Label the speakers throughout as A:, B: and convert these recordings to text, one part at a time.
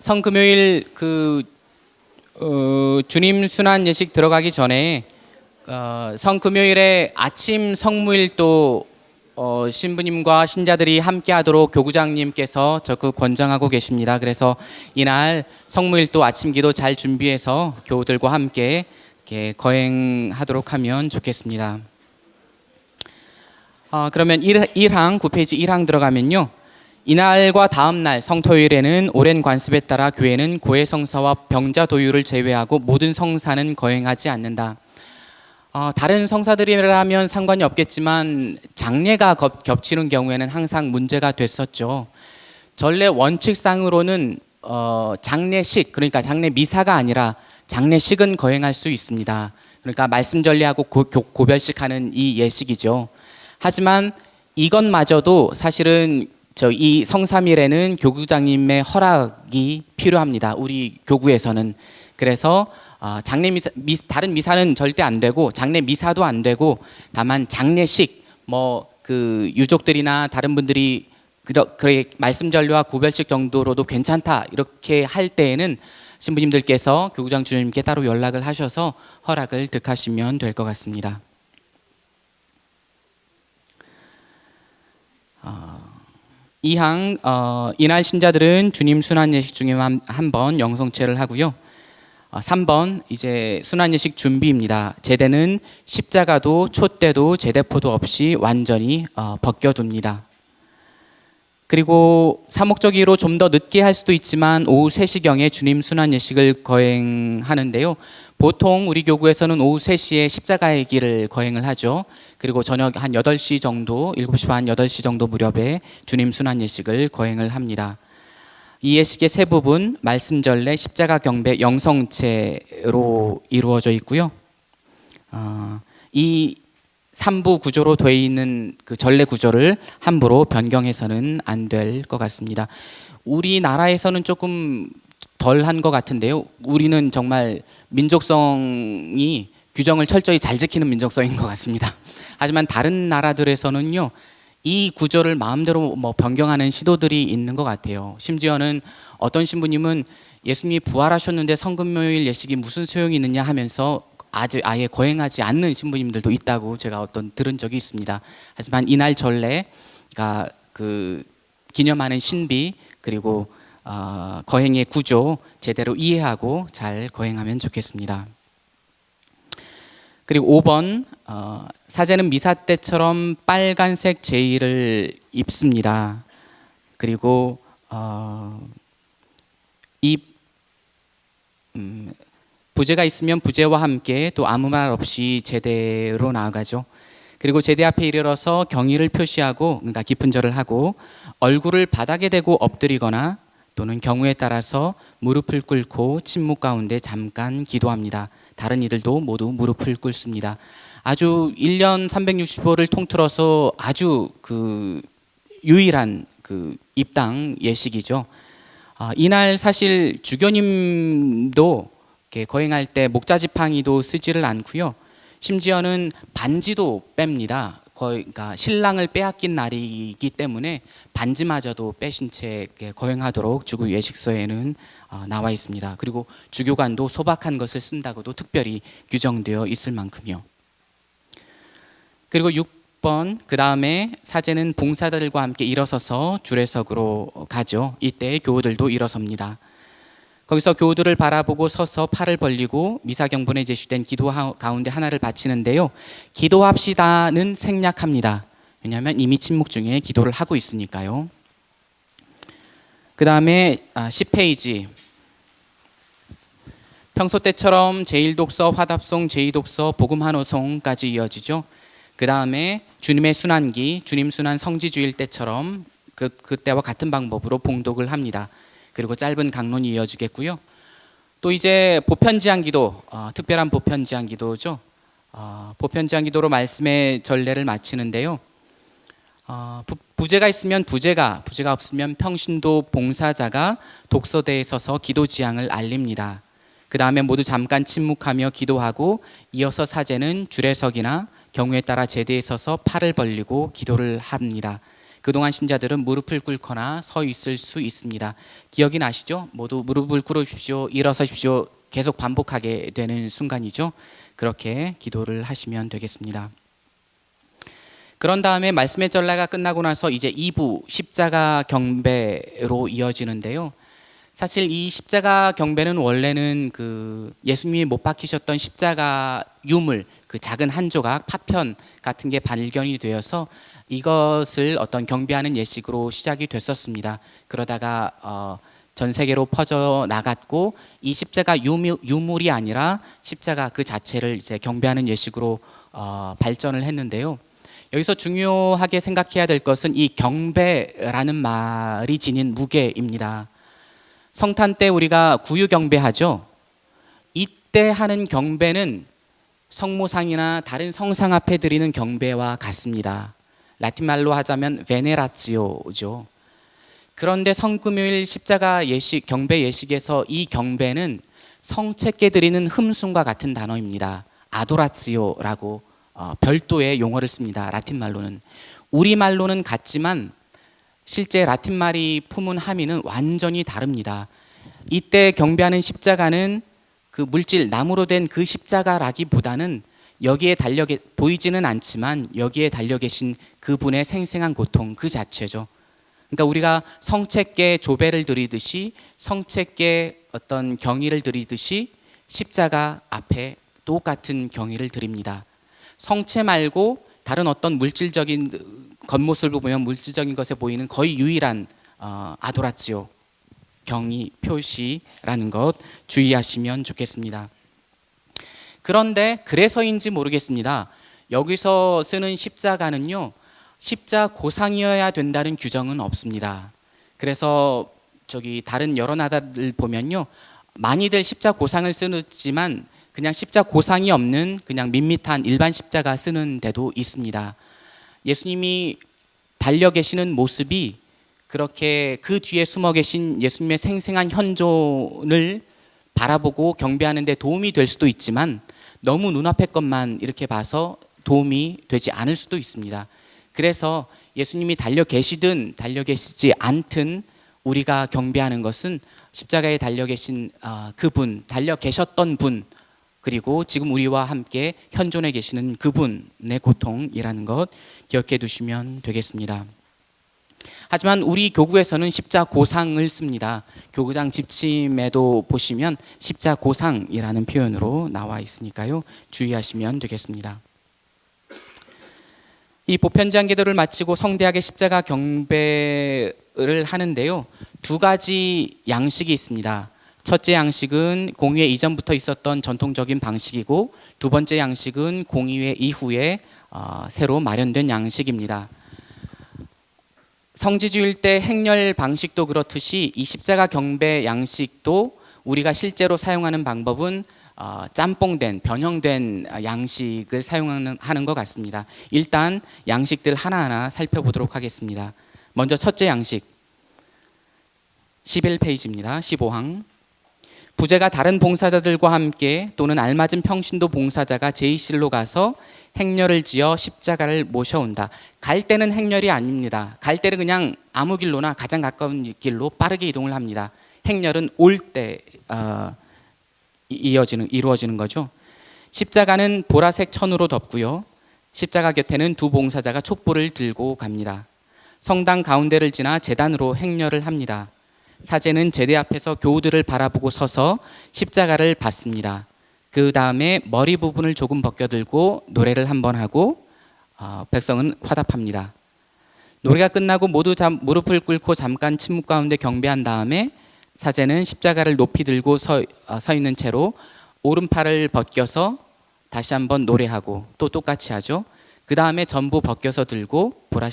A: 성금요일 주님 순환 예식 들어가기 전에 성금요일에 아침 성무일도 신부님과 신자들이 함께하도록 교구장님께서 적극 권장하고 계십니다. 그래서 이날 성무일도 아침 기도 잘 준비해서 교우들과 함께 이렇게 거행하도록 하면 좋겠습니다. 그러면 1항 9페이지 1항 들어가면요. 이날과 다음 날 성토요일에는 오랜 관습에 따라 교회는 고해 성사와 병자 도유를 제외하고 모든 성사는 거행하지 않는다. 다른 성사들이라면 상관이 없겠지만 장례가 겹치는 경우에는 항상 문제가 됐었죠. 전례 원칙상으로는 장례식, 그러니까 장례 미사가 아니라 장례식은 거행할 수 있습니다. 그러니까 말씀 전례하고 고별식하는 이 예식이죠. 하지만 이것마저도 사실은 이 성삼일에는 교구장님의 허락이 필요합니다. 우리 교구에서는. 그래서 장례 다른 미사는 절대 안 되고 장례 미사도 안 되고 다만 장례식 유족들이나 다른 분들이 그래 말씀 전례와 고별식 정도로도 괜찮다 이렇게 할 때에는 신부님들께서 교구장 주님께 따로 연락을 하셔서 허락을 득하시면 될 것 같습니다. 이항 이날 신자들은 주님 순환 예식 중에 한 번 영성체를 하고요. 3번 이제 순환 예식 준비입니다. 제대는 십자가도 촛대도 제대포도 없이 완전히 벗겨둡니다. 그리고 사목적으로 좀 더 늦게 할 수도 있지만 오후 3시경에 주님 순환 예식을 거행하는데요. 보통 우리 교구에서는 오후 3시에 십자가의 길을 거행을 하죠. 그리고 저녁 한 8시 정도, 7시 반, 8시 정도 무렵에 주님 순환 예식을 거행을 합니다. 이 예식의 세 부분, 말씀 전례, 십자가 경배, 영성체로 이루어져 있고요. 이 3부 구조로 되어 있는 그 전례 구조를 함부로 변경해서는 안 될 것 같습니다. 우리나라에서는 조금 덜한 것 같은데요. 우리는 정말 민족성이 규정을 철저히 잘 지키는 민족성인 것 같습니다. 하지만 다른 나라들에서는요, 이 구조를 마음대로 변경하는 시도들이 있는 것 같아요. 심지어는 어떤 신부님은 예수님이 부활하셨는데 성금요일 예식이 무슨 소용이 있느냐 하면서 아예 거행하지 않는 신부님들도 있다고 제가 들은 적이 있습니다. 하지만 이날 전례가 기념하는 신비 그리고 거행의 구조 제대로 이해하고 잘 거행하면 좋겠습니다. 그리고 5번 사제는 미사 때처럼 빨간색 제의를 입습니다. 그리고 부제가 있으면 부제와 함께 또 아무 말 없이 제대로 나아가죠. 그리고 제대 앞에 이르러서 경의를 표시하고 그러니까 깊은 절을 하고 얼굴을 바닥에 대고 엎드리거나 또는 경우에 따라서 무릎을 꿇고 침묵 가운데 잠깐 기도합니다. 다른 이들도 모두 무릎을 꿇습니다. 아주 1년 365를 통틀어서 아주 유일한 입당 예식이죠. 이날 사실 주교님도 거행할 때 목자 지팡이도 쓰지를 않고요. 심지어는 반지도 뺍니다. 그러니까 신랑을 빼앗긴 날이기 때문에 반지마저도 빼신 채 거행하도록 주교 예식서에는 나와 있습니다. 그리고 주교관도 소박한 것을 쓴다고도 특별히 규정되어 있을 만큼요. 그리고 6번 그 다음에 사제는 봉사자들과 함께 일어서서 주례석으로 가죠. 이때 교우들도 일어섭니다. 거기서 교우들을 바라보고 서서 팔을 벌리고 미사경본에 제시된 기도 가운데 하나를 바치는데요. 기도합시다는 생략합니다. 왜냐하면 이미 침묵 중에 기도를 하고 있으니까요. 그 다음에 10페이지 평소 때처럼 제1독서, 화답송, 제2독서, 복음 한호송까지 이어지죠. 그 다음에 주님의 순환기, 주님 순환 성지주일 때처럼 그때와 같은 방법으로 봉독을 합니다. 그리고 짧은 강론이 이어지겠고요. 또 이제 보편지향기도, 특별한 보편지향기도죠. 보편지향기도로 말씀의 전례를 마치는데요. 부제가 있으면 부제가 없으면 평신도 봉사자가 독서대에 서서 기도지향을 알립니다. 그 다음에 모두 잠깐 침묵하며 기도하고 이어서 사제는 주례석이나 경우에 따라 제대에 서서 팔을 벌리고 기도를 합니다. 그동안 신자들은 무릎을 꿇거나 서 있을 수 있습니다. 기억이 나시죠? 모두 무릎을 꿇으십시오, 일어서십시오. 계속 반복하게 되는 순간이죠. 그렇게 기도를 하시면 되겠습니다. 그런 다음에 말씀의 전례가 끝나고 나서 이제 2부 십자가 경배로 이어지는데요. 사실 이 십자가 경배는 원래는 그 예수님이 못 박히셨던 십자가 유물, 그 작은 한 조각 파편 같은 게 발견이 되어서 이것을 어떤 경배하는 예식으로 시작이 됐었습니다. 그러다가 전 세계로 퍼져 나갔고, 이 십자가 유물이 아니라 십자가 그 자체를 이제 경배하는 예식으로 발전을 했는데요. 여기서 중요하게 생각해야 될 것은 이 경배라는 말이 지닌 무게입니다. 성탄 때 우리가 구유 경배하죠. 이때 하는 경배는 성모상이나 다른 성상 앞에 드리는 경배와 같습니다. 라틴 말로 하자면 베네라치오죠. 그런데 성금요일 십자가 예식, 경배 예식에서 이 경배는 성체께 드리는 흠순과 같은 단어입니다. 아도라치오라고 별도의 용어를 씁니다. 라틴 말로는. 우리 말로는 같지만 실제 라틴 말이 품은 함의는 완전히 다릅니다. 이때 경배하는 십자가는 그 물질, 나무로 된 그 십자가라기보다는 여기에 보이지는 않지만 여기에 달려 계신 그분의 생생한 고통 그 자체죠. 그러니까 우리가 성체께 조배를 드리듯이, 성체께 어떤 경의를 드리듯이 십자가 앞에 똑같은 경의를 드립니다. 성체 말고 다른 어떤 물질적인 겉모습을 보면 물질적인 것에 보이는 거의 유일한 아도라치오, 경의, 표시라는 것 주의하시면 좋겠습니다. 그런데 그래서인지 모르겠습니다. 여기서 쓰는 십자가는요, 십자고상이어야 된다는 규정은 없습니다. 그래서 다른 여러 나라들 보면요, 많이들 십자고상을 쓰지만 그냥 십자고상이 없는 그냥 밋밋한 일반 십자가 쓰는 데도 있습니다. 예수님이 달려 계시는 모습이 그렇게 그 뒤에 숨어 계신 예수님의 생생한 현존을 바라보고 경배하는 데 도움이 될 수도 있지만 너무 눈앞의 것만 이렇게 봐서 도움이 되지 않을 수도 있습니다. 그래서 예수님이 달려 계시든 달려 계시지 않든 우리가 경배하는 것은 십자가에 달려 계신 그분, 달려 계셨던 분, 그리고 지금 우리와 함께 현존해 계시는 그분의 고통이라는 것 기억해 두시면 되겠습니다. 하지만 우리 교구에서는 십자고상을 씁니다. 교구장 집침에도 보시면 십자고상이라는 표현으로 나와 있으니까요, 주의하시면 되겠습니다. 이 보편제한 기도를 마치고 성대하게 십자가 경배를 하는데요, 두 가지 양식이 있습니다. 첫째 양식은 공의회 이전부터 있었던 전통적인 방식이고, 두 번째 양식은 공의회 이후에 새로 마련된 양식입니다. 성지주일 때 행렬 방식도 그렇듯이 이 십자가 경배 양식도 우리가 실제로 사용하는 방법은 짬뽕된, 변형된 양식을 사용하는 것 같습니다. 일단 양식들 하나하나 살펴보도록 하겠습니다. 먼저 첫째 양식 11페이지입니다. 15항. 부제가 다른 봉사자들과 함께 또는 알맞은 평신도 봉사자가 제2실로 가서 행렬을 지어 십자가를 모셔온다. 갈 때는 행렬이 아닙니다. 갈 때는 그냥 아무 길로나 가장 가까운 길로 빠르게 이동을 합니다. 행렬은 올 때 이루어지는 거죠. 십자가는 보라색 천으로 덮고요, 십자가 곁에는 두 봉사자가 촛불을 들고 갑니다. 성당 가운데를 지나 제단으로 행렬을 합니다. 사제는 제대 앞에서 교우들을 바라보고 서서 십자가를 받습니다. 그 다음에 머리 부분을 조금 벗겨들고 노래를 한번 하고 백성은 화답합니다. 노래가 끝나고 모두 무릎을 꿇고 잠깐 침묵 가운데 경배한 다음에 사제는 십자가를 높이 들고 서 있는 채로 오른팔을 벗겨서 다시 한번 노래하고 또 똑같이 하죠. 그 다음에 전부 벗겨서 들고 보라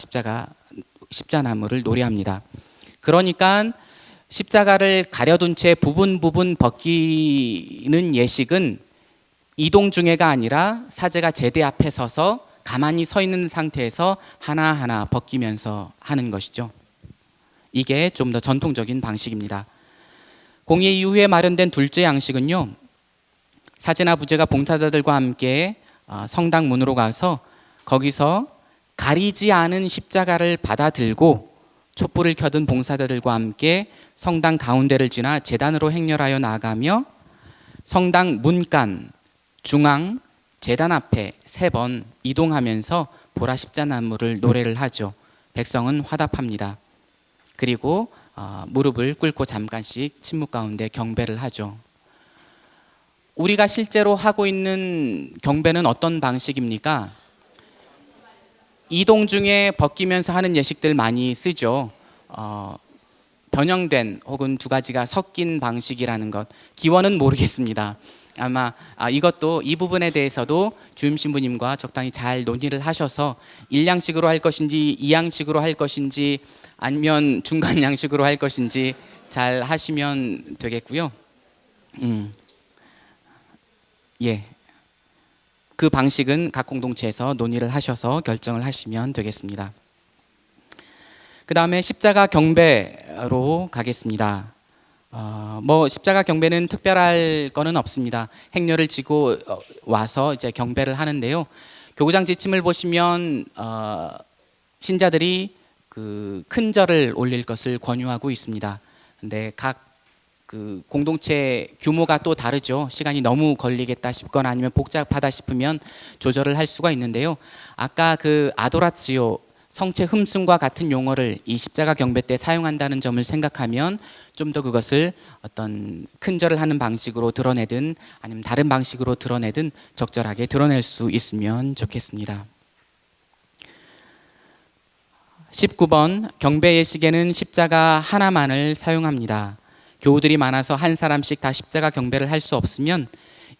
A: 십자나무를 노래합니다. 그러니까 십자가를 가려둔 채 부분 벗기는 예식은 이동 중에가 아니라 사제가 제대 앞에 서서 가만히 서 있는 상태에서 하나하나 벗기면서 하는 것이죠. 이게 좀 더 전통적인 방식입니다. 공예 이후에 마련된 둘째 양식은요, 사제나 부제가 봉사자들과 함께 성당 문으로 가서 거기서 가리지 않은 십자가를 받아 들고 촛불을 켜든 봉사자들과 함께 성당 가운데를 지나 제단으로 행렬하여 나아가며 성당 문간, 중앙, 제단 앞에 3번 이동하면서 보라 십자나무를 노래를 하죠. 백성은 화답합니다. 그리고 무릎을 꿇고 잠깐씩 침묵 가운데 경배를 하죠. 우리가 실제로 하고 있는 경배는 어떤 방식입니까? 이동 중에 벗기면서 하는 예식들 많이 쓰죠. 변형된 혹은 두 가지가 섞인 방식이라는 것. 기원은 모르겠습니다. 아마 이것도 이 부분에 대해서도 주임 신부님과 적당히 잘 논의를 하셔서 1양식으로 할 것인지 2양식으로 할 것인지 아니면 중간 양식으로 할 것인지 잘 하시면 되겠고요. 예. 그 방식은 각 공동체에서 논의를 하셔서 결정을 하시면 되겠습니다. 그 다음에 십자가 경배로 가겠습니다. 십자가 경배는 특별할 거는 없습니다. 행렬을 지고 와서 이제 경배를 하는데요. 교구장 지침을 보시면 신자들이 그 큰 절을 올릴 것을 권유하고 있습니다. 근데 각 그 공동체 규모가 또 다르죠. 시간이 너무 걸리겠다 싶거나 아니면 복잡하다 싶으면 조절을 할 수가 있는데요. 아까 그 아도라치오 성체 흠승과 같은 용어를 이 십자가 경배 때 사용한다는 점을 생각하면 좀 더 그것을 어떤 큰 절을 하는 방식으로 드러내든 아니면 다른 방식으로 드러내든 적절하게 드러낼 수 있으면 좋겠습니다. 19번 경배 예식에는 십자가 하나만을 사용합니다. 교우들이 많아서 한 사람씩 다 십자가 경배를 할 수 없으면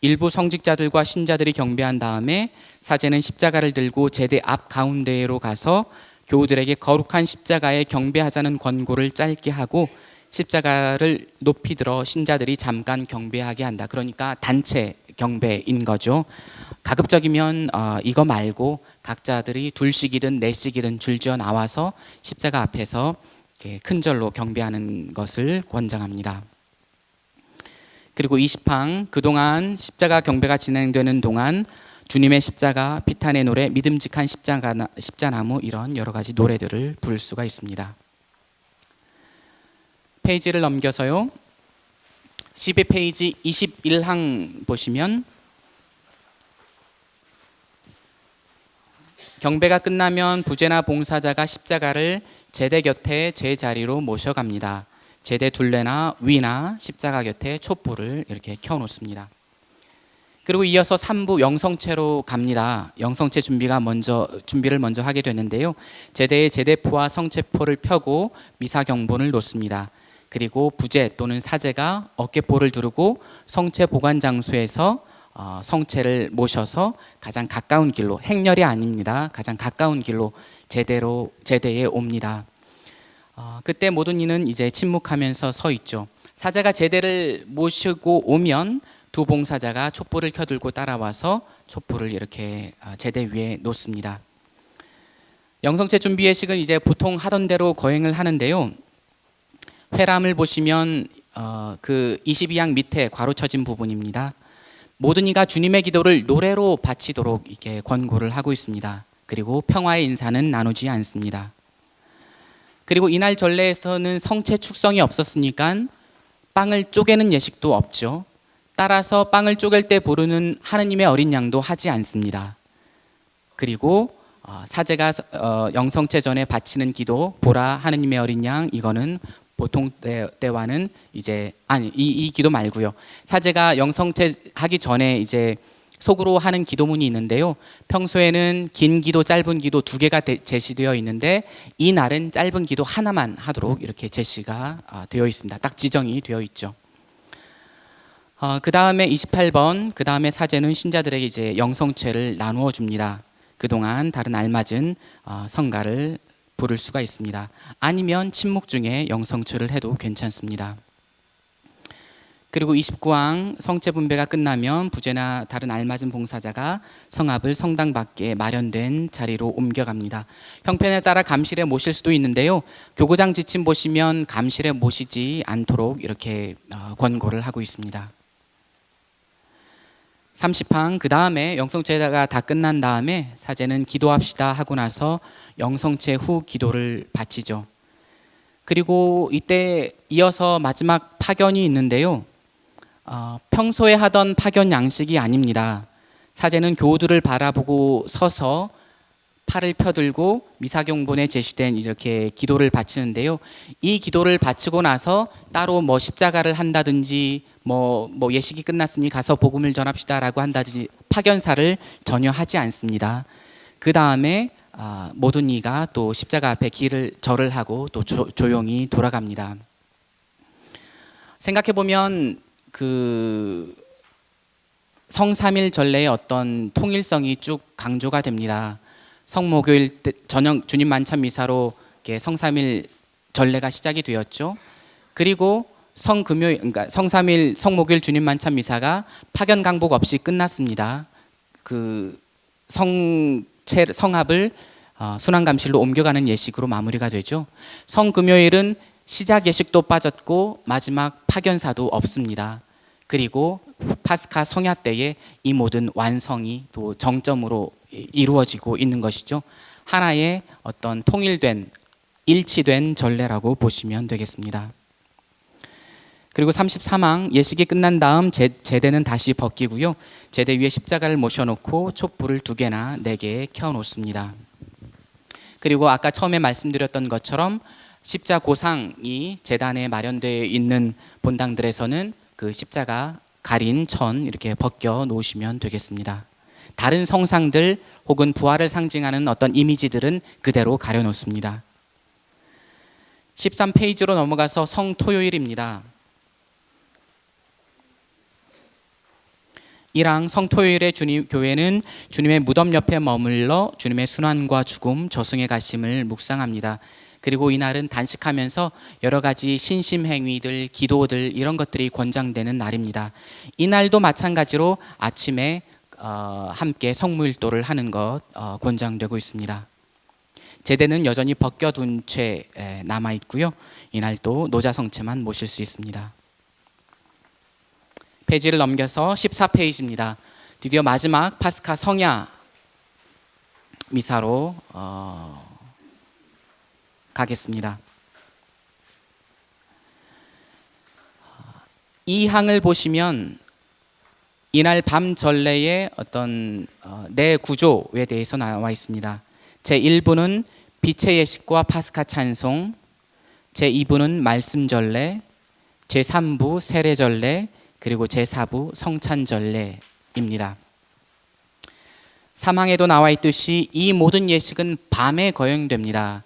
A: 일부 성직자들과 신자들이 경배한 다음에 사제는 십자가를 들고 제대 앞 가운데로 가서 교우들에게 거룩한 십자가에 경배하자는 권고를 짧게 하고 십자가를 높이 들어 신자들이 잠깐 경배하게 한다. 그러니까 단체 경배인 거죠. 가급적이면 이거 말고 각자들이 둘씩이든 넷씩이든 줄지어 나와서 십자가 앞에서 큰 절로 경배하는 것을 권장합니다. 그리고 20항 그동안 십자가 경배가 진행되는 동안 주님의 십자가, 비탄의 노래, 믿음직한 십자나무 이런 여러 가지 노래들을 부를 수가 있습니다. 페이지를 넘겨서요. 12페이지 21항 보시면 경배가 끝나면 부제나 봉사자가 십자가를 제대 곁에 제자리로 모셔갑니다. 제대 둘레나 위나 십자가 곁에 촛불을 이렇게 켜놓습니다. 그리고 이어서 3부 영성체로 갑니다. 영성체 준비를 먼저 하게 되는데요. 제대의 제대포와 성체포를 펴고 미사 경본을 놓습니다. 그리고 부제 또는 사제가 어깨포를 두르고 성체 보관 장소에서 성체를 모셔서 가장 가까운 길로, 행렬이 아닙니다. 가장 가까운 길로 제대에 옵니다. 그때 모든 이는 이제 침묵하면서 서 있죠. 사제가 제대를 모시고 오면 두 봉사자가 촛불을 켜들고 따라와서 촛불을 이렇게 제대 위에 놓습니다. 영성체 준비 예식은 이제 보통 하던 대로 거행을 하는데요. 회람을 보시면 그 22항 밑에 괄호쳐진 부분입니다. 모든 이가 주님의 기도를 노래로 바치도록 이렇게 권고를 하고 있습니다. 그리고 평화의 인사는 나누지 않습니다. 그리고 이날 전례에서는 성체 축성이 없었으니까 빵을 쪼개는 예식도 없죠. 따라서 빵을 쪼갤 때 부르는 하느님의 어린 양도 하지 않습니다. 그리고 사제가 영성체 전에 바치는 기도, 보라 하느님의 어린 양, 이거는 보통 때와는 이제 이 기도 말고요. 사제가 영성체 하기 전에 이제 속으로 하는 기도문이 있는데요. 평소에는 긴 기도, 짧은 기도 두 개가 제시되어 있는데 이 날은 짧은 기도 하나만 하도록 이렇게 제시가 되어 있습니다. 딱 지정이 되어 있죠. 그 다음에 28번, 그 다음에 사제는 신자들에게 이제 영성체를 나누어 줍니다. 그동안 다른 알맞은 성가를 부를 수가 있습니다. 아니면 침묵 중에 영성체를 해도 괜찮습니다. 그리고 29항 성체 분배가 끝나면 부제나 다른 알맞은 봉사자가 성합을 성당 밖에 마련된 자리로 옮겨갑니다. 형편에 따라 감실에 모실 수도 있는데요. 교구장 지침 보시면 감실에 모시지 않도록 이렇게 권고를 하고 있습니다. 30항 그 다음에 영성체가 다 끝난 다음에 사제는 기도합시다 하고 나서 영성체 후 기도를 바치죠. 그리고 이때 이어서 마지막 파견이 있는데요. 평소에 하던 파견 양식이 아닙니다. 사제는 교우들을 바라보고 서서 팔을 펴들고 미사경본에 제시된 이렇게 기도를 바치는데요. 이 기도를 바치고 나서 따로 뭐 십자가를 한다든지 뭐 예식이 끝났으니 가서 복음을 전합시다라고 한다든지 파견사를 전혀 하지 않습니다. 그 다음에 모든 이가 또 십자가 앞에 절을 하고 또 조용히 돌아갑니다. 생각해 보면 그 성삼일 전례의 어떤 통일성이 쭉 강조가 됩니다. 성목요일 때 저녁 주님 만찬 미사로 성삼일 전례가 시작이 되었죠. 그리고 성금요일, 그러니까 성삼일 성목요일 주님 만찬 미사가 파견 강복 없이 끝났습니다. 그 성합을 순환감실로 옮겨가는 예식으로 마무리가 되죠. 성금요일은 시작 예식도 빠졌고 마지막 파견사도 없습니다. 그리고 파스카 성야 때에 이 모든 완성이 또 정점으로 이루어지고 있는 것이죠. 하나의 어떤 통일된 일치된 전례라고 보시면 되겠습니다. 그리고 33항 예식이 끝난 다음 제대는 다시 벗기고요. 제대 위에 십자가를 모셔놓고 촛불을 2개나 4개 켜놓습니다. 그리고 아까 처음에 말씀드렸던 것처럼 십자고상이 제단에 마련되어 있는 본당들에서는 그 십자가 가린 천 이렇게 벗겨 놓으시면 되겠습니다. 다른 성상들 혹은 부활을 상징하는 어떤 이미지들은 그대로 가려 놓습니다. 13페이지로 넘어가서 성토요일입니다. 1항 성토요일의 교회는 주님의 무덤 옆에 머물러 주님의 순환과 죽음, 저승의 가심을 묵상합니다. 그리고 이날은 단식하면서 여러 가지 신심행위들, 기도들 이런 것들이 권장되는 날입니다. 이날도 마찬가지로 아침에 함께 성무일도를 하는 것 권장되고 있습니다. 제대는 여전히 벗겨둔 채 남아 있고요. 이날도 노자성체만 모실 수 있습니다. 페이지를 넘겨서 14페이지입니다. 드디어 마지막 파스카 성야 미사로 가겠습니다. 이 항을 보시면 이날 밤 전례의 어떤 내구조에 대해서 나와 있습니다. 제1부는 빛의 예식과 파스카 찬송, 제2부는 말씀 전례, 제3부 세례 전례, 그리고 제4부 성찬 전례입니다. 3항에도 나와 있듯이 이 모든 예식은 밤에 거행됩니다.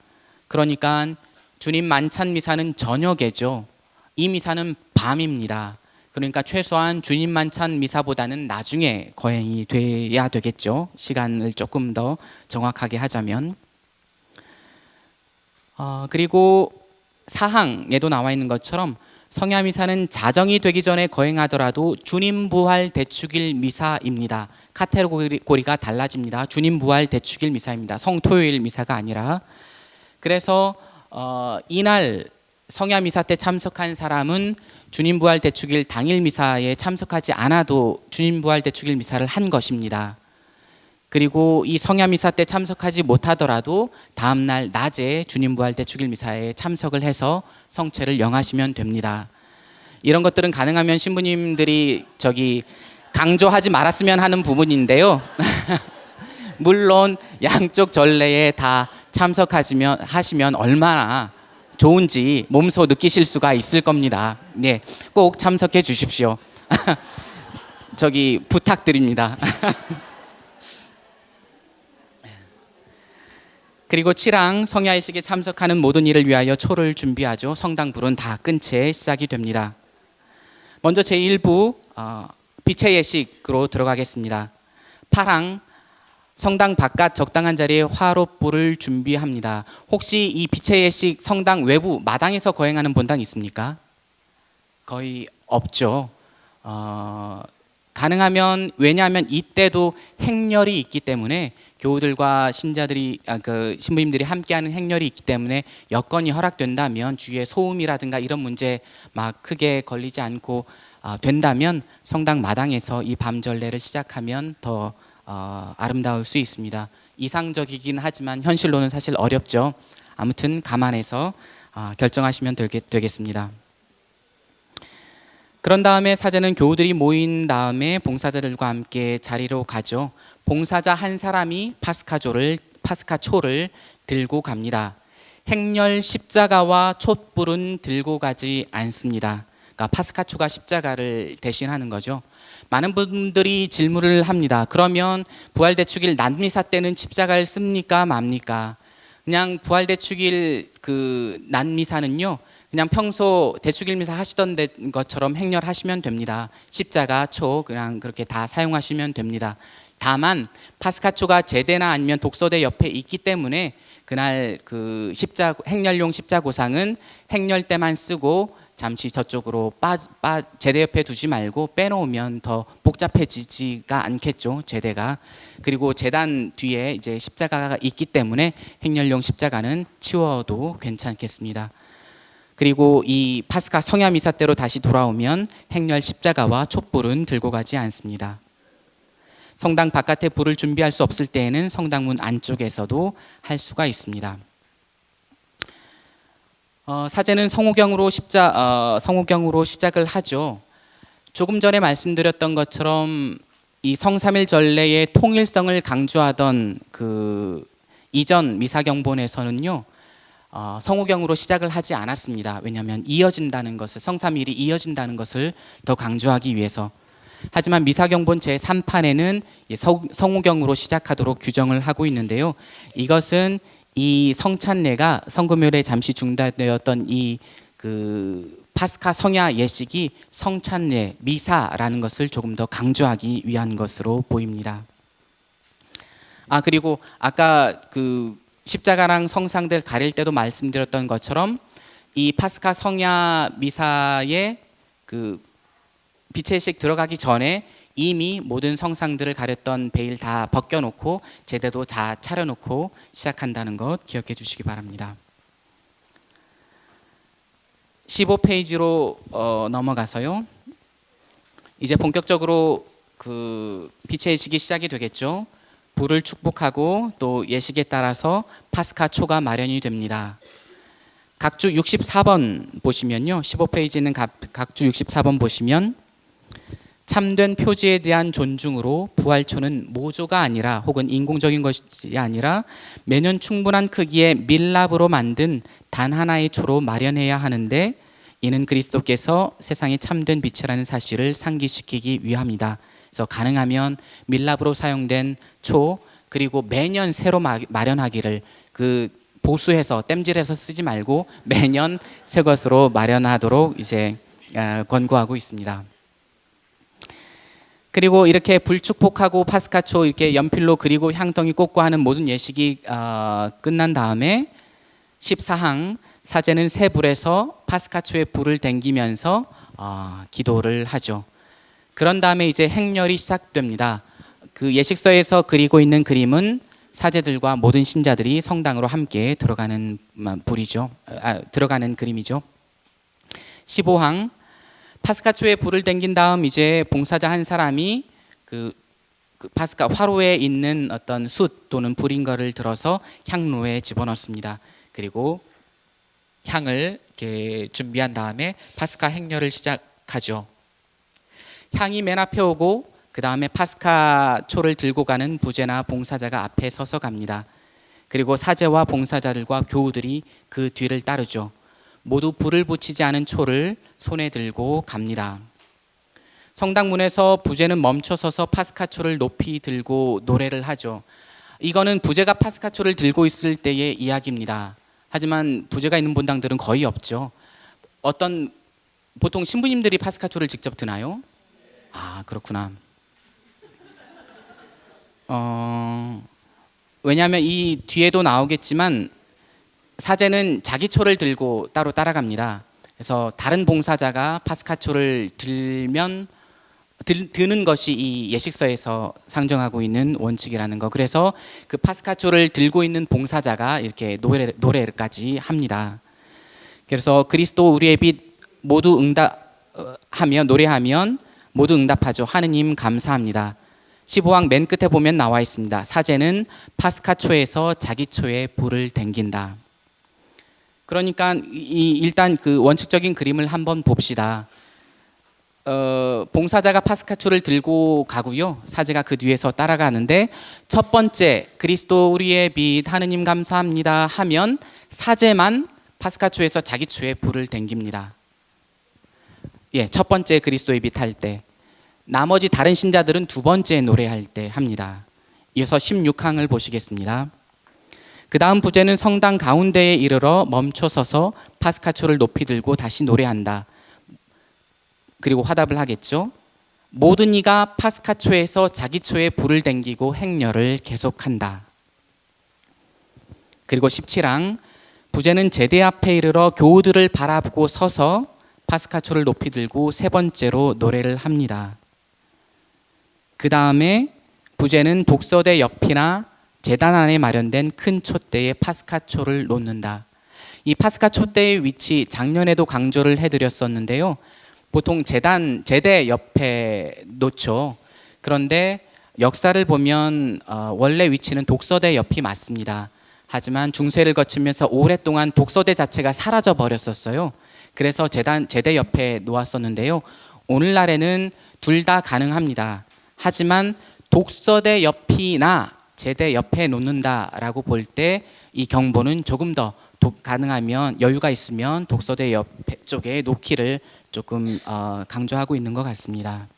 A: 그러니까 주님 만찬 미사는 저녁에죠. 이 미사는 밤입니다. 그러니까 최소한 주님 만찬 미사보다는 나중에 거행이 돼야 되겠죠. 시간을 조금 더 정확하게 하자면. 그리고 4항에도 나와 있는 것처럼 성야 미사는 자정이 되기 전에 거행하더라도 주님 부활 대축일 미사입니다. 카테고리가 달라집니다. 주님 부활 대축일 미사입니다. 성토요일 미사가 아니라. 그래서 이날 성야 미사 때 참석한 사람은 주님 부활 대축일 당일 미사에 참석하지 않아도 주님 부활 대축일 미사를 한 것입니다. 그리고 이 성야 미사 때 참석하지 못하더라도 다음 날 낮에 주님 부활 대축일 미사에 참석을 해서 성체를 영하시면 됩니다. 이런 것들은 가능하면 신부님들이 강조하지 말았으면 하는 부분인데요. 물론 양쪽 전례에 다 참석하시면 얼마나 좋은지 몸소 느끼실 수가 있을 겁니다. 네, 꼭 참석해 주십시오. 부탁드립니다. 그리고 7항 성야예식에 참석하는 모든 이를 위하여 초를 준비하죠. 성당 불은 다 끈 채 시작이 됩니다. 먼저 제1부 빛의 예식으로 들어가겠습니다. 8항 성당 바깥 적당한 자리에 화롯불을 준비합니다. 혹시 이 빛의 예식 성당 외부 마당에서 거행하는 본당 있습니까? 거의 없죠. 가능하면 왜냐하면 이때도 행렬이 있기 때문에 교우들과 신부님들이 함께하는 행렬이 있기 때문에 여건이 허락된다면 주위에 소음이라든가 이런 문제 막 크게 걸리지 않고 된다면 성당 마당에서 이 밤전례를 시작하면 더 아름다울 수 있습니다. 이상적이긴 하지만 현실로는 사실 어렵죠. 아무튼 감안해서 결정하시면 되겠습니다. 그런 다음에 사제는 교우들이 모인 다음에 봉사자들과 함께 자리로 가죠. 봉사자 한 사람이 파스카초를 들고 갑니다. 행렬 십자가와 촛불은 들고 가지 않습니다. 그러니까 파스카초가 십자가를 대신하는 거죠. 많은 분들이 질문을 합니다. 그러면 부활대축일 낮미사 때는 십자가를 씁니까 맙니까? 그냥 부활대축일 그 낮미사는요, 그냥 평소 대축일 미사 하시던 것처럼 행렬하시면 됩니다. 십자가, 초 그냥 그렇게 다 사용하시면 됩니다. 다만 파스카초가 제대나 아니면 독서대 옆에 있기 때문에 그날 그 행렬용 십자고상은 행렬 때만 쓰고 잠시 저쪽으로 제대 옆에 두지 말고 빼놓으면 더 복잡해지지가 않겠죠, 제대가. 그리고 제단 뒤에 이제 십자가가 있기 때문에 행렬용 십자가는 치워도 괜찮겠습니다. 그리고 이 파스카 성야 미사 때로 다시 돌아오면 행렬 십자가와 촛불은 들고 가지 않습니다. 성당 바깥에 불을 준비할 수 없을 때에는 성당문 안쪽에서도 할 수가 있습니다. 사제는 성호경으로 시작을 하죠. 조금 전에 말씀드렸던 것처럼 이 성삼일 전례의 통일성을 강조하던 그 이전 미사경본에서는요, 성호경으로 시작을 하지 않았습니다. 왜냐하면 이어진다는 것을, 성삼일이 이어진다는 것을 더 강조하기 위해서. 하지만 미사경본 제3판에는 성호경으로 시작하도록 규정을 하고 있는데요. 이것은 이 성찬례가 성금요일에 잠시 중단되었던 이 그 파스카 성야 예식이 성찬례 미사라는 것을 조금 더 강조하기 위한 것으로 보입니다. 그리고 아까 그 십자가랑 성상들 가릴 때도 말씀드렸던 것처럼 이 파스카 성야 미사에 그 빛의 식 들어가기 전에 이미 모든 성상들을 가렸던 베일 다 벗겨놓고 제대도 다 차려놓고 시작한다는 것 기억해 주시기 바랍니다. 15페이지로 넘어가서요. 이제 본격적으로 그 빛의 예식이 시작이 되겠죠. 불을 축복하고 또 예식에 따라서 파스카 초가 마련이 됩니다. 각주 64번 보시면요. 15페이지는 각주 64번 보시면 참된 표지에 대한 존중으로 부활초는 모조가 아니라 혹은 인공적인 것이 아니라 매년 충분한 크기의 밀랍으로 만든 단 하나의 초로 마련해야 하는데 이는 그리스도께서 세상에 참된 빛이라는 사실을 상기시키기 위함이다. 그래서 가능하면 밀랍으로 사용된 초 그리고 매년 새로 마련하기를 그 보수해서 땜질해서 쓰지 말고 매년 새 것으로 마련하도록 이제 권고하고 있습니다. 그리고 이렇게 불축복하고 파스카초 이렇게 연필로 그리고 향덩이 꽂고 하는 모든 예식이 끝난 다음에 14항 사제는 새 불에서 파스카초에 불을 댕기면서 기도를 하죠. 그런 다음에 이제 행렬이 시작됩니다. 그 예식서에서 그리고 있는 그림은 사제들과 모든 신자들이 성당으로 함께 들어가는 들어가는 그림이죠. 15항 파스카초에 불을 댕긴 다음 이제 봉사자 한 사람이 그 파스카 화로에 있는 어떤 숯 또는 불인 거를 들어서 향로에 집어넣습니다. 그리고 향을 이렇게 준비한 다음에 파스카 행렬을 시작하죠. 향이 맨 앞에 오고 그 다음에 파스카 초를 들고 가는 부제나 봉사자가 앞에 서서 갑니다. 그리고 사제와 봉사자들과 교우들이 그 뒤를 따르죠. 모두 불을 붙이지 않은 초를 손에 들고 갑니다. 성당문에서 부제는 멈춰서서 파스카초를 높이 들고 노래를 하죠. 이거는 부제가 파스카초를 들고 있을 때의 이야기입니다. 하지만 부제가 있는 본당들은 거의 없죠. 보통 신부님들이 파스카초를 직접 드나요? 그렇구나. 왜냐하면 이 뒤에도 나오겠지만 사제는 자기 초를 들고 따로 따라갑니다. 그래서 다른 봉사자가 파스카초를 드는 것이 이 예식서에서 상정하고 있는 원칙이라는 거. 그래서 그 파스카초를 들고 있는 봉사자가 이렇게 노래까지 합니다. 그래서 그리스도 우리의 빛 모두 하며 노래하면 모두 응답하죠. 하느님 감사합니다. 15항 맨 끝에 보면 나와 있습니다. 사제는 파스카 초에서 자기 초에 불을 댕긴다. 그러니까 일단 그 원칙적인 그림을 한번 봅시다. 봉사자가 파스카 초를 들고 가고요. 사제가 그 뒤에서 따라가는데 첫 번째 그리스도 우리의 빛 하느님 감사합니다 하면 사제만 파스카 초에서 자기 초에 불을 댕깁니다. 예, 첫 번째 그리스도의 빛 할 때. 나머지 다른 신자들은 두 번째 노래할 때 합니다. 이어서 16항을 보시겠습니다. 그 다음 부제는 성당 가운데에 이르러 멈춰서서 파스카초를 높이 들고 다시 노래한다. 그리고 화답을 하겠죠. 모든 이가 파스카초에서 자기 초에 불을 댕기고 행렬을 계속한다. 그리고 17항 부제는 제대 앞에 이르러 교우들을 바라보고 서서 파스카초를 높이 들고 세 번째로 노래를 합니다. 그 다음에 부제는 독서대 옆이나 제단 안에 마련된 큰 촛대에 파스카초를 놓는다. 이 파스카초대의 위치 작년에도 강조를 해드렸었는데요. 보통 제대 옆에 놓죠. 그런데 역사를 보면 원래 위치는 독서대 옆이 맞습니다. 하지만 중세를 거치면서 오랫동안 독서대 자체가 사라져 버렸었어요. 그래서 제대 옆에 놓았었는데요. 오늘날에는 둘 다 가능합니다. 하지만 독서대 옆이나 제대 옆에 놓는다라고 볼 때 이 경보는 조금 더 가능하면 여유가 있으면 독서대 옆 쪽에 놓기를 조금 강조하고 있는 것 같습니다.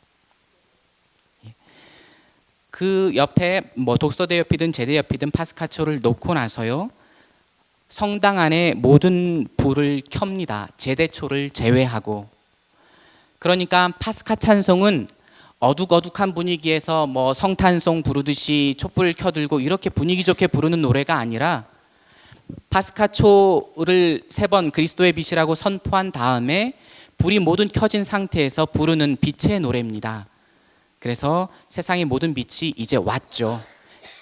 A: 그 옆에 뭐 독서대 옆이든 제대 옆이든 파스카초를 놓고 나서요. 성당 안에 모든 불을 켭니다. 제대초를 제외하고. 그러니까 파스카 찬송은 어둑어둑한 분위기에서 뭐 성탄송 부르듯이 촛불 켜들고 이렇게 분위기 좋게 부르는 노래가 아니라 파스카초를 세 번 그리스도의 빛이라고 선포한 다음에 불이 모두 켜진 상태에서 부르는 빛의 노래입니다. 그래서 세상의 모든 빛이 이제 왔죠.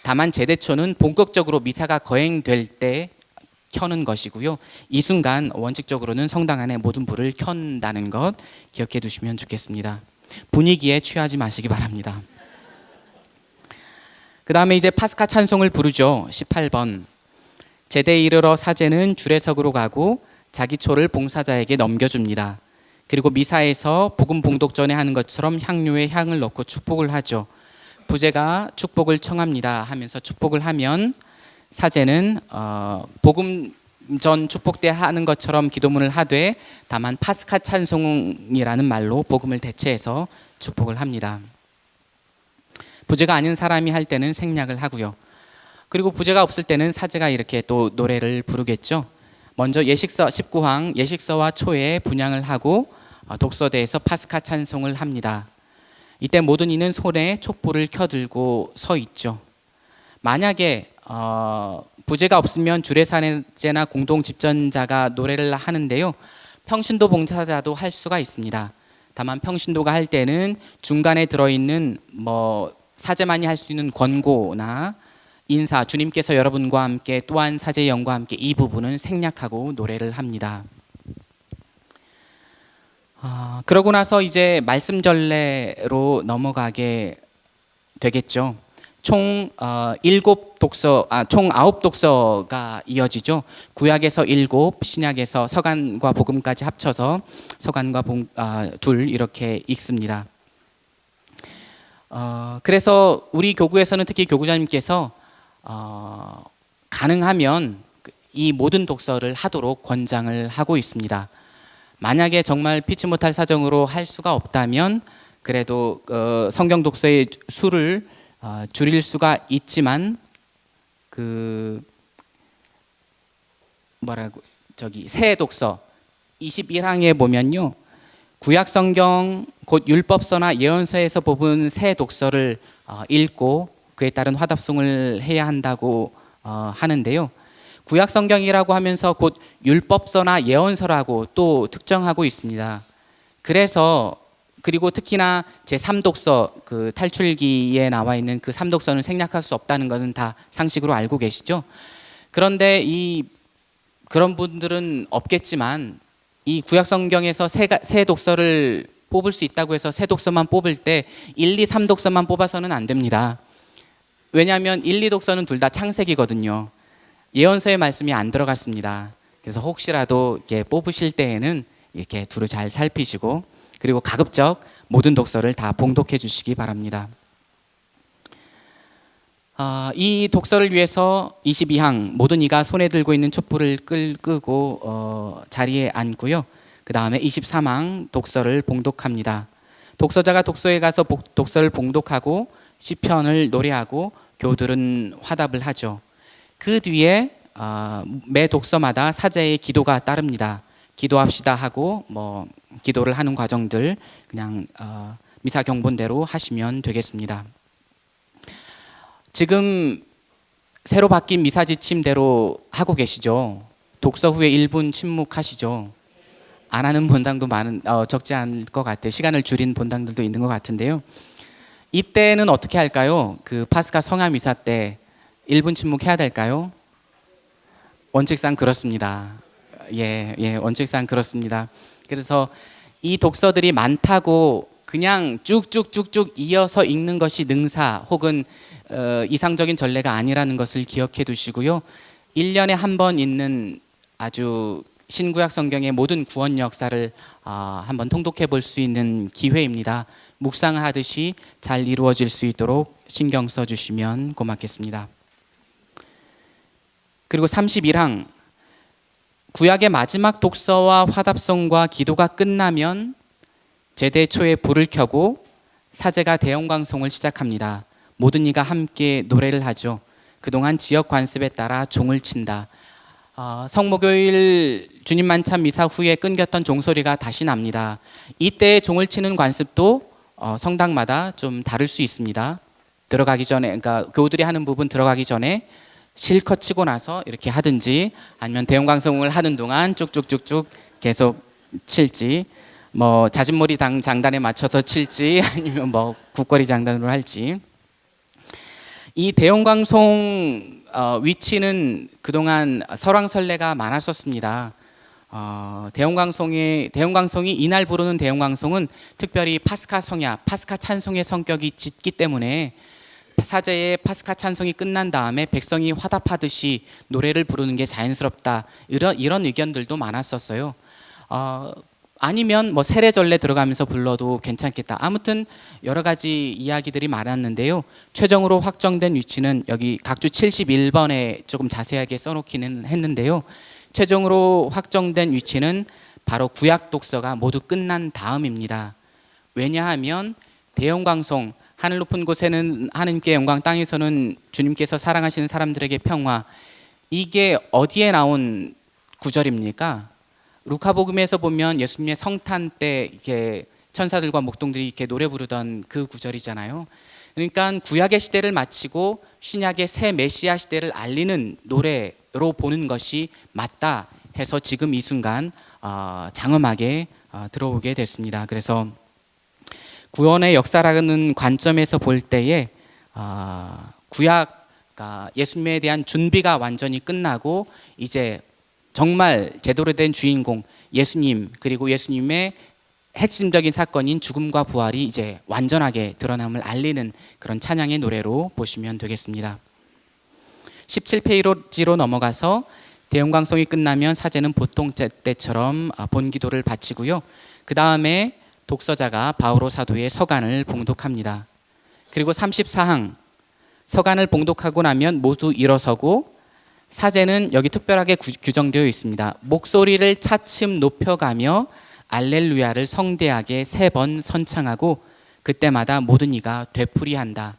A: 다만 제대초는 본격적으로 미사가 거행될 때 켜는 것이고요. 이 순간 원칙적으로는 성당 안에 모든 불을 켠다는 것 기억해 두시면 좋겠습니다. 분위기에 취하지 마시기 바랍니다. 그 다음에 이제 파스카 찬송을 부르죠. 18번 제대에 이르러 사제는 주례석으로 가고 자기 초를 봉사자에게 넘겨줍니다. 그리고 미사에서 복음 봉독 전에 하는 것처럼 향료에 향을 넣고 축복을 하죠. 부제가 축복을 청합니다 하면서 축복을 하면 사제는 복음 전 축복 때 하는 것처럼 기도문을 하되 다만 파스카 찬송이라는 말로 복음을 대체해서 축복을 합니다. 부제가 아닌 사람이 할 때는 생략을 하고요. 그리고 부제가 없을 때는 사제가 이렇게 또 노래를 부르겠죠. 먼저 예식서 19항 예식서와 초에 분향을 하고 독서대에서 파스카 찬송을 합니다. 이때 모든 이는 손에 촛불을 켜들고 서 있죠. 만약에 부제가 없으면 주례사제나 공동 집전자가 노래를 하는데요. 평신도 봉사자도 할 수가 있습니다. 다만 평신도가 할 때는 중간에 들어있는 뭐 사제만이 할 수 있는 권고나 인사, 주님께서 여러분과 함께 또한 사제의 영과 함께 이 부분은 생략하고 노래를 합니다. 그러고 나서 이제 말씀 전례로 넘어가게 되겠죠. 총 9독서가 이어지죠. 구약에서 7, 신약에서 서간과 복음까지 합쳐서 서간과 둘 이렇게 읽습니다. 그래서 우리 교구에서는 특히 교구장님께서 가능하면 이 모든 독서를 하도록 권장을 하고 있습니다. 만약에 정말 피치 못할 사정으로 할 수가 없다면 그래도 성경 독서의 수를 줄일 수가 있지만 새 독서 21항에 보면요. 구약 성경 곧 율법서나 예언서에서 뽑은 새 독서를 읽고 그에 따른 화답송을 해야 한다고 하는데요. 구약 성경이라고 하면서 곧 율법서나 예언서라고 또 특정하고 있습니다. 그리고 특히나 제3독서 그 탈출기에 나와 있는 그 3독서는 생략할 수 없다는 것은 다 상식으로 알고 계시죠. 그런데 그런 분들은 없겠지만 이 구약 성경에서 새 독서를 뽑을 수 있다고 해서 새 독서만 뽑을 때 1, 2, 3 독서만 뽑아서는 안 됩니다. 왜냐하면 1, 2 독서는 둘 다 창세기거든요. 예언서의 말씀이 안 들어갔습니다. 그래서 혹시라도 이렇게 뽑으실 때에는 이렇게 두루 잘 살피시고, 그리고 가급적 모든 독서를 다 봉독해 주시기 바랍니다. 이 독서를 위해서 22항 모든 이가 손에 들고 있는 촛불을 끄고 자리에 앉고요. 그 다음에 23항 독서를 봉독합니다. 독서자가 독서에 가서 독서를 봉독하고 시편을 노래하고 교우들은 화답을 하죠. 그 뒤에 매 독서마다 사제의 기도가 따릅니다. 기도합시다 하고 기도를 하는 과정들 그냥 미사 경본대로 하시면 되겠습니다. 지금 새로 바뀐 미사 지침대로 하고 계시죠? 독서 후에 1분 침묵하시죠? 안 하는 본당도 적지 않을 것 같아요. 시간을 줄인 본당들도 있는 것 같은데요. 이때는 어떻게 할까요? 그 파스카 성화 미사 때 1분 침묵해야 될까요? 원칙상 그렇습니다. 예, 원칙상 그렇습니다. 그래서 이 독서들이 많다고 그냥 쭉쭉쭉쭉 이어서 읽는 것이 능사 혹은 이상적인 전례가 아니라는 것을 기억해 두시고요. 1년에 한 번 있는 아주 신구약 성경의 모든 구원 역사를 한번 통독해 볼 수 있는 기회입니다. 묵상하듯이 잘 이루어질 수 있도록 신경 써 주시면 고맙겠습니다. 그리고 31항 구약의 마지막 독서와 화답성과 기도가 끝나면 제대 초에 불을 켜고 사제가 대형광송을 시작합니다. 모든 이가 함께 노래를 하죠. 그동안 지역 관습에 따라 종을 친다. 성목요일 주님 만찬 미사 후에 끊겼던 종소리가 다시 납니다. 이때 종을 치는 관습도 성당마다 좀 다를 수 있습니다. 들어가기 전에, 그러니까 교우들이 하는 부분 들어가기 전에 실컷 치고 나서 이렇게 하든지, 아니면 대형광송을 하는 동안 쭉쭉쭉쭉 계속 칠지, 자진몰이 장단에 맞춰서 칠지, 아니면 국거리 장단으로 할지. 이 대형광송 위치는 그동안 설왕설래가 많았었습니다. 대형광송이 이날 부르는 대형광송은 특별히 파스카 성야, 파스카 찬송의 성격이 짙기 때문에 사제의 파스카 찬송이 끝난 다음에 백성이 화답하듯이 노래를 부르는 게 자연스럽다, 이런 의견들도 많았었어요. 아니면 세례전례 들어가면서 불러도 괜찮겠다. 아무튼 여러 가지 이야기들이 많았는데요. 최종으로 확정된 위치는 여기 각주 71번에 조금 자세하게 써놓기는 했는데요. 최종으로 확정된 위치는 바로 구약 독서가 모두 끝난 다음입니다. 왜냐하면 대형광송, 하늘 높은 곳에는 하나님께 영광, 땅에서는 주님께서 사랑하시는 사람들에게 평화, 이게 어디에 나온 구절입니까? 루카복음에서 보면 예수님의 성탄 때 이렇게 천사들과 목동들이 이렇게 노래 부르던 그 구절이잖아요. 그러니까 구약의 시대를 마치고 신약의 새 메시아 시대를 알리는 노래로 보는 것이 맞다 해서 지금 이 순간 장엄하게 들어오게 됐습니다. 그래서 구원의 역사라는 관점에서 볼 때에 구약, 예수님에 대한 준비가 완전히 끝나고 이제 정말 제대로 된 주인공 예수님, 그리고 예수님의 핵심적인 사건인 죽음과 부활이 이제 완전하게 드러남을 알리는 그런 찬양의 노래로 보시면 되겠습니다. 17페이지로 넘어가서 대형광송이 끝나면 사제는 보통 때처럼 본기도를 바치고요. 그 다음에 독서자가 바오로 사도의 서간을 봉독합니다. 그리고 34항 서간을 봉독하고 나면 모두 일어서고, 사제는 여기 특별하게 규정되어 있습니다. 목소리를 차츰 높여가며 알렐루야를 성대하게 3번 선창하고 그때마다 모든 이가 되풀이한다.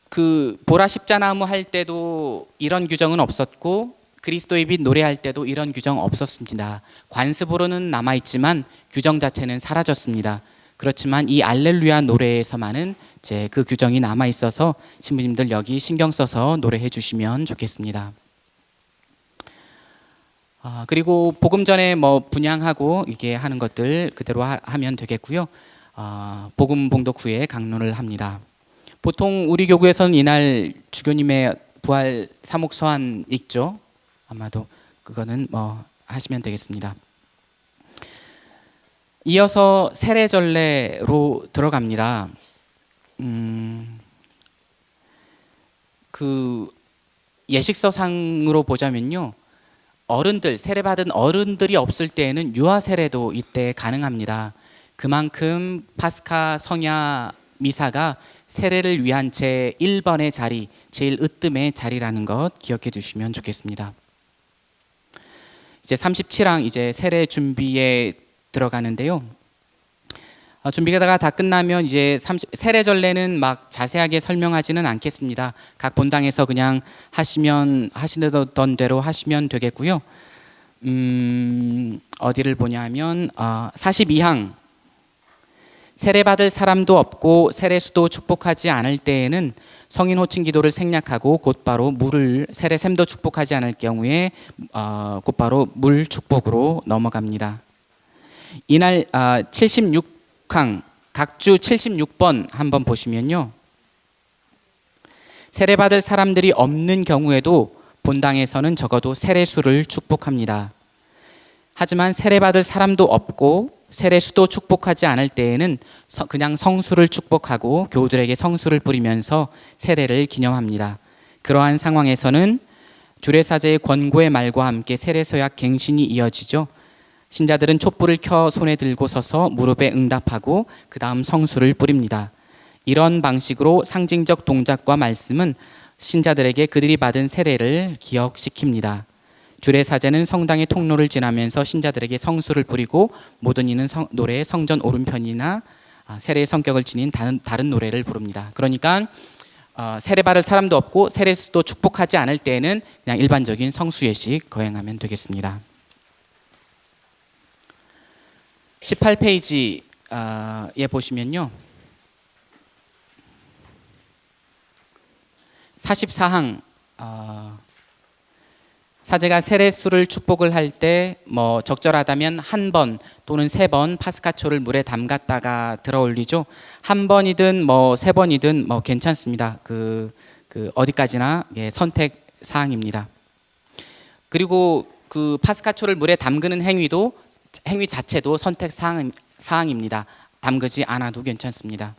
A: 그 보라 십자나무 할 때도 이런 규정은 없었고, 그리스도의 빛 노래할 때도 이런 규정 없었습니다. 관습으로는 남아있지만 규정 자체는 사라졌습니다. 그렇지만 이 알렐루야 노래에서만은 이제 그 규정이 남아 있어서 신부님들 여기 신경 써서 노래해 주시면 좋겠습니다. 그리고 복음 전에 분향하고 이게 하는 것들 그대로 하면 되겠고요. 복음 봉독 후에 강론을 합니다. 보통 우리 교구에서는 이날 주교님의 부활 사목 서한 읽죠. 아마도 그거는 하시면 되겠습니다. 이어서 세례전례로 들어갑니다. 그 예식서상으로 보자면요, 어른들, 세례받은 어른들이 없을 때에는 유아 세례도 이때 가능합니다. 그만큼 파스카 성야 미사가 세례를 위한 제 1번의 자리, 제일 으뜸의 자리라는 것 기억해 주시면 좋겠습니다. 이제 37항 이제 세례 준비에 들어가는데요. 준비가 다 끝나면 이제 세례 전례는 막 자세하게 설명하지는 않겠습니다. 각 본당에서 그냥 하시던 대로 하시면 되겠고요. 어디를 보냐면 42항 세례받을 사람도 없고 세례수도 축복하지 않을 때에는 성인 호칭 기도를 생략하고 곧바로 물을, 세례샘도 축복하지 않을 경우에 곧바로 물 축복으로 넘어갑니다. 이날 76항 각주 76번 한번 보시면요, 세례받을 사람들이 없는 경우에도 본당에서는 적어도 세례수를 축복합니다. 하지만 세례받을 사람도 없고 세례수도 축복하지 않을 때에는 그냥 성수를 축복하고 교우들에게 성수를 뿌리면서 세례를 기념합니다. 그러한 상황에서는 주례사제의 권고의 말과 함께 세례서약 갱신이 이어지죠. 신자들은 촛불을 켜 손에 들고 서서 무릎에 응답하고 그 다음 성수를 뿌립니다. 이런 방식으로 상징적 동작과 말씀은 신자들에게 그들이 받은 세례를 기억시킵니다. 주례사제는 성당의 통로를 지나면서 신자들에게 성수를 뿌리고 모든 이는 노래의 성전 오른편이나 세례의 성격을 지닌 다른 노래를 부릅니다. 그러니까 세례받을 사람도 없고 세례수도 축복하지 않을 때에는 그냥 일반적인 성수 예식 거행하면 되겠습니다. 18페이지에 보시면요, 44항 사제가 세례수를 축복을 할 때 뭐 적절하다면 한 번 또는 3번 파스카초를 물에 담갔다가 들어 올리죠. 한 번이든 뭐 3번이든 뭐 괜찮습니다. 그 어디까지나 선택 사항입니다. 그리고 그 파스카초를 물에 담그는 행위 자체도 선택 사항입니다. 담그지 않아도 괜찮습니다.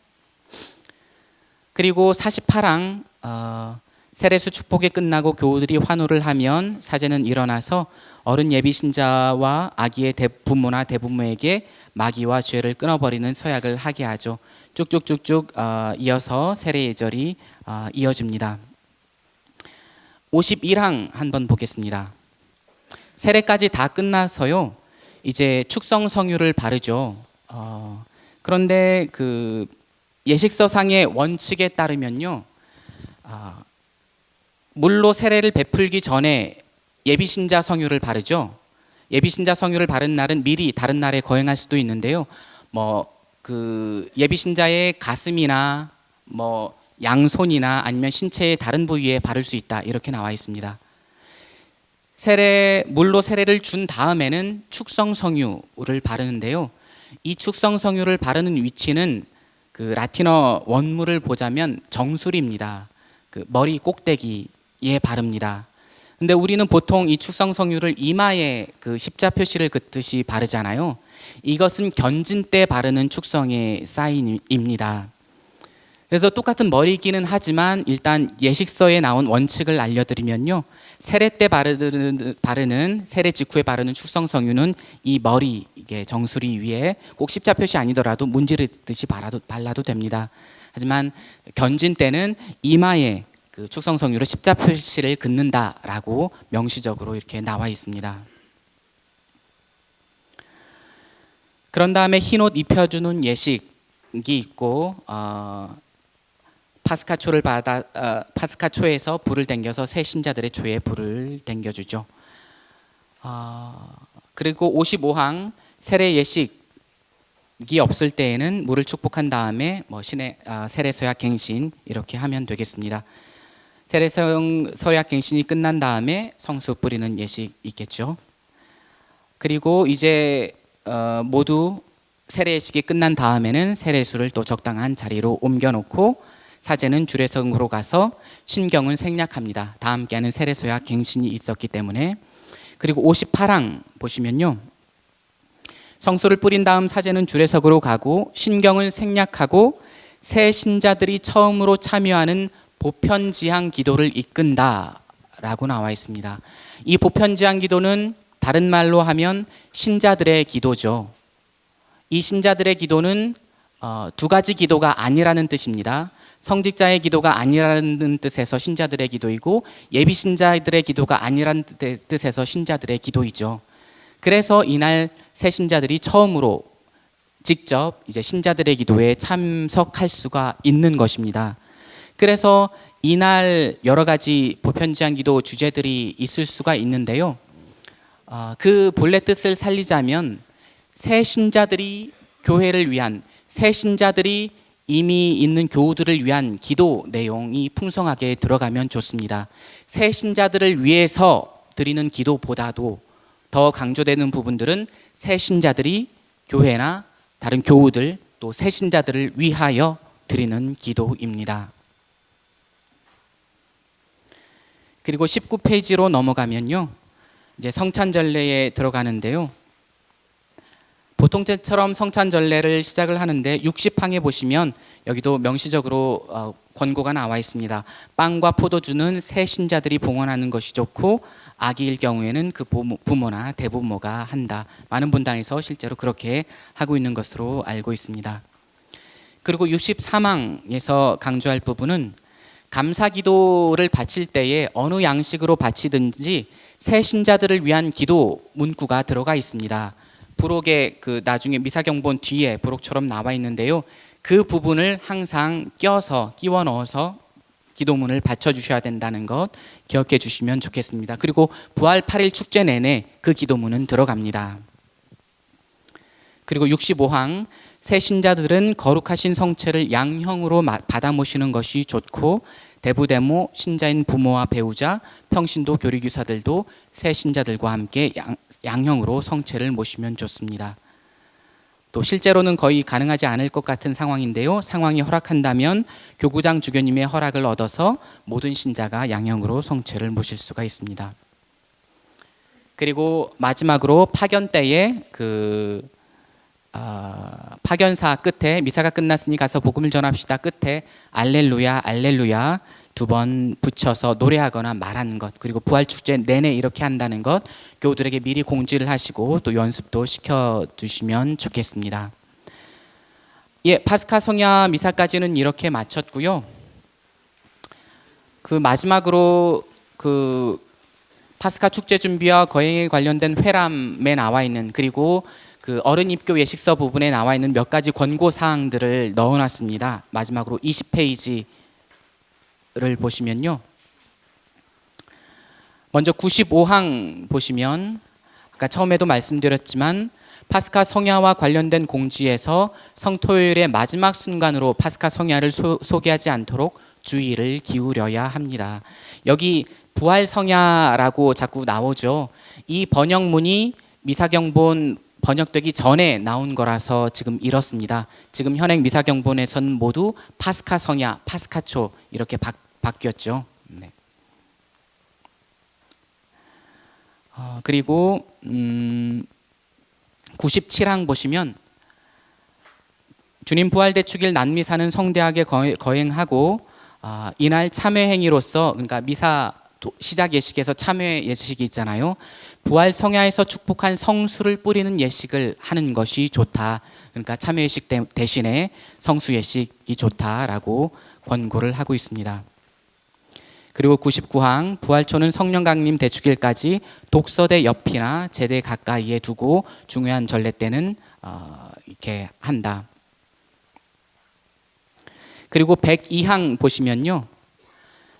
A: 그리고 48항 세례수 축복이 끝나고 교우들이 환호를 하면 사제는 일어나서 어른 예비 신자와 아기의 부모나 대부모에게 마귀와 죄를 끊어버리는 서약을 하게 하죠. 쭉쭉쭉쭉 이어서 세례 예절이 이어집니다. 51항 한번 보겠습니다. 세례까지 다 끝나서요, 이제 축성 성유를 바르죠. 그런데 그 예식서상의 원칙에 따르면요, 물로 세례를 베풀기 전에 예비신자 성유를 바르죠. 예비신자 성유를 바른 날은 미리 다른 날에 거행할 수도 있는데요. 뭐 그 예비신자의 가슴이나 뭐 양손이나 아니면 신체의 다른 부위에 바를 수 있다, 이렇게 나와 있습니다. 물로 세례를 준 다음에는 축성 성유를 바르는데요. 이 축성 성유를 바르는 위치는 그 라틴어 원문을 보자면 정수리입니다. 그 머리 꼭대기에 바릅니다. 근데 우리는 보통 이 축성 성유를 이마에 그 십자 표시를 긋듯이 바르잖아요. 이것은 견진 때 바르는 축성의 사인입니다. 그래서 똑같은 머리이기는 하지만 일단 예식서에 나온 원칙을 알려드리면요, 세례 때 바르는 세례 직후에 바르는 축성 성유는 이 머리, 이게 정수리 위에 꼭 십자 표시 아니더라도 문지르듯이 발라도 됩니다. 하지만 견진 때는 이마에 그 축성 성유로 십자 표시를 긋는다라고 명시적으로 이렇게 나와 있습니다. 그런 다음에 흰 옷 입혀주는 예식이 있고 파스카초에서 불을 당겨서 새 신자들의 초에 불을 당겨주죠. 그리고 55항 세례 예식이 없을 때에는 물을 축복한 다음에 뭐 세례 서약 갱신 이렇게 하면 되겠습니다. 세례 서약 갱신이 끝난 다음에 성수 뿌리는 예식 있겠죠. 그리고 이제 모두 세례 예식이 끝난 다음에는 세례수를 또 적당한 자리로 옮겨놓고 사제는 주례성으로 가서 신경은 생략합니다. 다 함께하는 세례 서약 갱신이 있었기 때문에. 그리고 58항 보시면요. 성수를 뿌린 다음 사제는 주례석으로 가고 신경을 생략하고 새 신자들이 처음으로 참여하는 보편지향 기도를 이끈다라고 나와 있습니다. 이 보편지향 기도는 다른 말로 하면 신자들의 기도죠. 이 신자들의 기도는 두 가지 기도가 아니라는 뜻입니다. 성직자의 기도가 아니라는 뜻에서 신자들의 기도이고 예비 신자들의 기도가 아니라는 뜻에서 신자들의 기도이죠. 그래서 이날 새 신자들이 처음으로 직접 이제 신자들의 기도에 참석할 수가 있는 것입니다. 그래서 이날 여러 가지 보편지향 기도 주제들이 있을 수가 있는데요. 그 본래 뜻을 살리자면 새 신자들이 교회를 위한, 새 신자들이 이미 있는 교우들을 위한 기도 내용이 풍성하게 들어가면 좋습니다. 새 신자들을 위해서 드리는 기도보다도 더 강조되는 부분들은 새 신자들이 교회나 다른 교우들 또 새 신자들을 위하여 드리는 기도입니다. 그리고 19페이지로 넘어가면요. 이제 성찬전례에 들어가는데요. 보통 때처럼 성찬전례를 시작을 하는데 60항에 보시면 여기도 명시적으로 권고가 나와 있습니다. 빵과 포도주는 새 신자들이 봉헌하는 것이 좋고 아기일 경우에는 그 부모나 대부모가 한다. 많은 분당에서 실제로 그렇게 하고 있는 것으로 알고 있습니다. 그리고 63항에서 강조할 부분은 감사기도를 바칠 때에 어느 양식으로 바치든지 새 신자들을 위한 기도 문구가 들어가 있습니다. 부록에 그 나중에 미사경본 뒤에 부록처럼 나와 있는데요. 그 부분을 항상 끼워 넣어서 기도문을 바쳐주셔야 된다는 것 기억해 주시면 좋겠습니다. 그리고 부활 8일 축제 내내 그 기도문은 들어갑니다. 그리고 65항 새 신자들은 거룩하신 성체를 양형으로 받아 모시는 것이 좋고 대부대모, 신자인 부모와 배우자, 평신도 교리교사들도 새 신자들과 함께 양형으로 성체를 모시면 좋습니다. 또 실제로는 거의 가능하지 않을 것 같은 상황인데요. 상황이 허락한다면 교구장 주교님의 허락을 얻어서 모든 신자가 양형으로 성체를 모실 수가 있습니다. 그리고 마지막으로 파견 때에 파견사 끝에 미사가 끝났으니 가서 복음을 전합시다 끝에 알렐루야 알렐루야 2번 붙여서 노래하거나 말하는 것, 그리고 부활축제 내내 이렇게 한다는 것 교우들에게 미리 공지를 하시고 또 연습도 시켜주시면 좋겠습니다. 예, 파스카 성야 미사까지는 이렇게 마쳤고요. 그 마지막으로 그 파스카 축제 준비와 거행에 관련된 회람에 나와 있는, 그리고 그 어른 입교 예식서 부분에 나와 있는 몇 가지 권고 사항들을 넣어놨습니다. 마지막으로 20페이지를 보시면요. 먼저 95항 보시면 아까 처음에도 말씀드렸지만 파스카 성야와 관련된 공지에서 성토요일의 마지막 순간으로 파스카 성야를 소개하지 않도록 주의를 기울여야 합니다. 여기 부활 성야라고 자꾸 나오죠. 이 번역문이 미사경본 번역되기 전에 나온 거라서 지금 이렇습니다. 지금 현행 미사경본에서는 모두 파스카 성야, 파스카초 이렇게 바뀌었죠. 네. 그리고 97항 보시면 주님 부활대축일 난미사는 성대하게 거행하고 이날 참회 행위로서, 그러니까 미사 시작 예식에서 참회 예식이 있잖아요. 부활 성야에서 축복한 성수를 뿌리는 예식을 하는 것이 좋다. 그러니까 참회 예식 대신에 성수 예식이 좋다라고 권고를 하고 있습니다. 그리고 99항 부활초는 성령 강림 대축일까지 독서대 옆이나 제대 가까이에 두고 중요한 전례 때는 이렇게 한다. 그리고 102항 보시면요.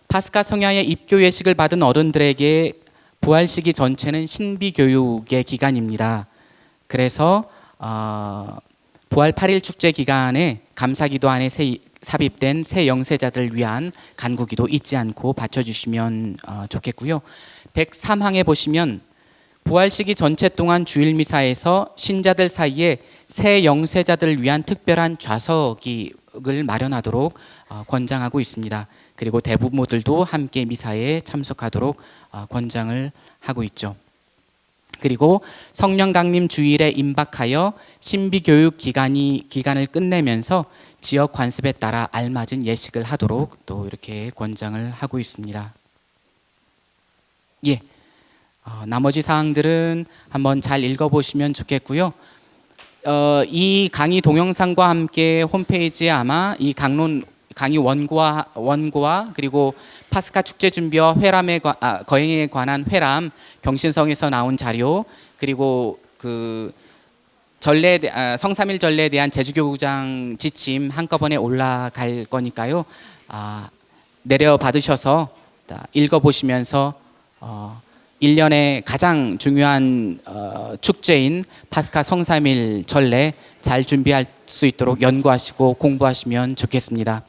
A: 파스카 성야의 입교 예식을 받은 어른들에게 부활 시기 전체는 신비 교육의 기간입니다. 그래서 부활 8일 축제 기간에 감사기도 안에 삽입된 새 영세자들을 위한 간구기도 잊지 않고 바쳐주시면 좋겠고요. 103항에 보시면 부활 시기 전체 동안 주일 미사에서 신자들 사이에 새 영세자들을 위한 특별한 좌석을 마련하도록 권장하고 있습니다. 그리고 대부모들도 함께 미사에 참석하도록 권장을 하고 있죠. 그리고 성령 강림 주일에 임박하여 신비 교육 기간을 끝내면서 지역 관습에 따라 알맞은 예식을 하도록 또 이렇게 권장을 하고 있습니다. 예, 나머지 사항들은 한번 잘 읽어보시면 좋겠고요. 이 강의 동영상과 함께 홈페이지에 아마 이 강의 원고와 그리고 파스카 축제 준비와 거행에 관한 회람, 경신성에서 나온 자료, 그리고 그 성삼일 전례에 대한 제주교구장 지침 한꺼번에 올라갈 거니까요. 내려 받으셔서 읽어보시면서 1년의 가장 중요한 축제인 파스카 성삼일 전례 잘 준비할 수 있도록 연구하시고 공부하시면 좋겠습니다.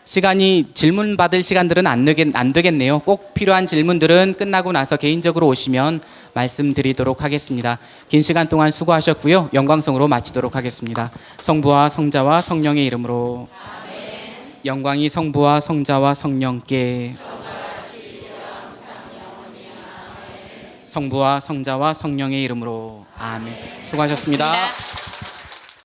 A: 시간이 질문 받을 시간들은 안 되겠네요. 꼭 필요한 질문들은 끝나고 나서 개인적으로 오시면 말씀드리도록 하겠습니다. 긴 시간 동안 수고하셨고요. 영광성으로 마치도록 하겠습니다. 성부와 성자와 성령의 이름으로 아멘. 영광이 성부와 성자와 성령께 성부와 성자와 성령의 이름으로 아멘. 수고하셨습니다.